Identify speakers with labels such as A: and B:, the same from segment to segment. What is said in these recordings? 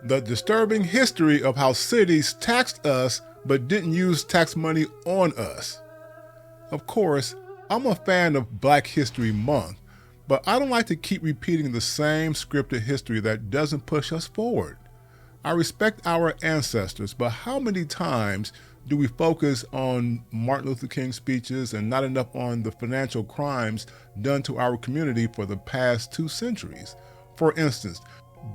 A: The disturbing history of how cities taxed us but didn't use tax money on us. Of course, I'm a fan of Black History Month, but I don't like to keep repeating the same scripted history that doesn't push us forward. I respect our ancestors, but how many times do we focus on Martin Luther King speeches and not enough on the financial crimes done to our community for the past 2 centuries? For instance,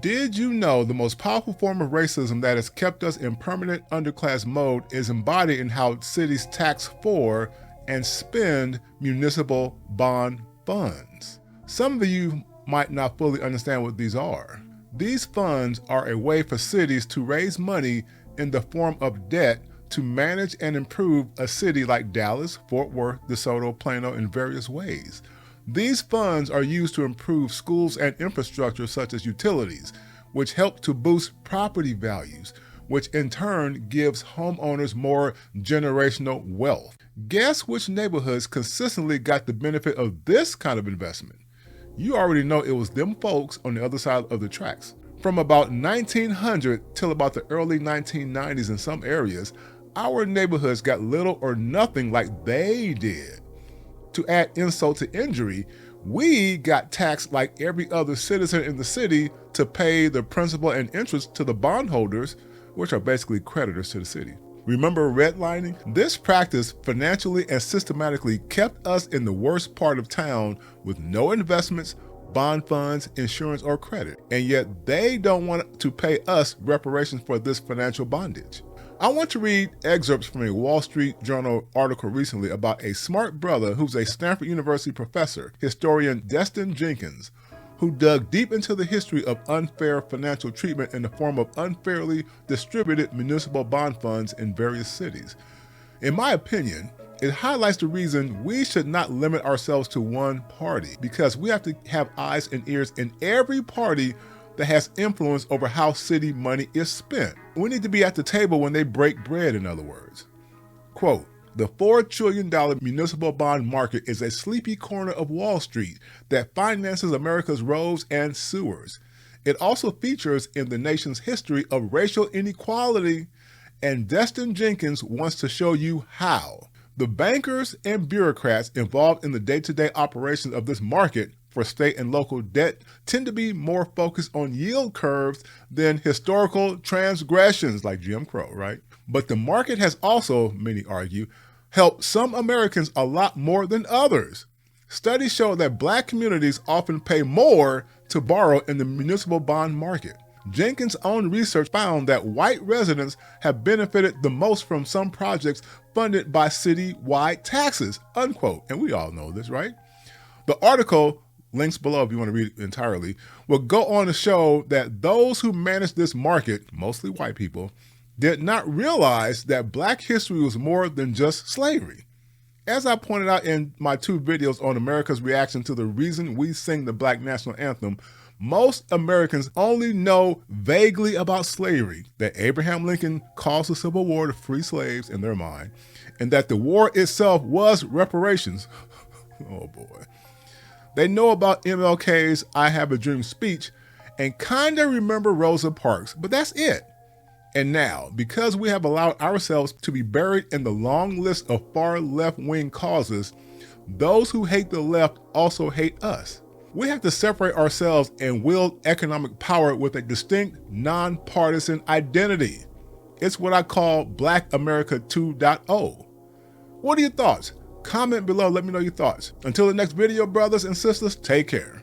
A: did you know the most powerful form of racism that has kept us in permanent underclass mode is embodied in how cities tax for and spend municipal bond funds? Some of you might not fully understand what these are. These funds are a way for cities to raise money in the form of debt to manage and improve a city like Dallas, Fort Worth, DeSoto, Plano in various ways. These funds are used to improve schools and infrastructure such as utilities, which help to boost property values, which in turn gives homeowners more generational wealth. Guess which neighborhoods consistently got the benefit of this kind of investment? You already know it was them folks on the other side of the tracks. From about 1900 till about the early 1990s in some areas, our neighborhoods got little or nothing like they did. To add insult to injury, we got taxed like every other citizen in the city to pay the principal and interest to the bondholders, which are basically creditors to the city. Remember redlining? This practice financially and systematically kept us in the worst part of town with no investments, bond funds, insurance, or credit. And yet they don't want to pay us reparations for this financial bondage. I want to read excerpts from a Wall Street Journal article recently about a smart brother who's a Stanford University professor, historian Destin Jenkins, who dug deep into the history of unfair financial treatment in the form of unfairly distributed municipal bond funds in various cities. In my opinion, it highlights the reason we should not limit ourselves to one party, because we have to have eyes and ears in every party that has influence over how city money is spent. We need to be at the table when they break bread, in other words. Quote, "The $4 trillion municipal bond market is a sleepy corner of Wall Street that finances America's roads and sewers. It also features in the nation's history of racial inequality, and Destin Jenkins wants to show you how. The bankers and bureaucrats involved in the day-to-day operations of this market for state and local debt tend to be more focused on yield curves than historical transgressions like Jim Crow, right? But the market has also, many argue, helped some Americans a lot more than others. Studies show that Black communities often pay more to borrow in the municipal bond market. Jenkins' own research found that white residents have benefited the most from some projects funded by city-wide taxes," unquote. And we all know this, right? The article, links below if you want to read it entirely, will go on to show that those who manage this market, mostly white people, did not realize that Black history was more than just slavery. As I pointed out in my 2 videos on America's reaction to the reason we sing the Black National Anthem, most Americans only know vaguely about slavery, that Abraham Lincoln caused the Civil War to free slaves in their mind, and that the war itself was reparations. Oh boy. They know about MLK's I Have a Dream speech and kind of remember Rosa Parks, but that's it. And now, because we have allowed ourselves to be buried in the long list of far left-wing causes, those who hate the left also hate us. We have to separate ourselves and wield economic power with a distinct, nonpartisan identity. It's what I call Black America 2.0. What are your thoughts? Comment below, let me know your thoughts. Until the next video, brothers and sisters, take care.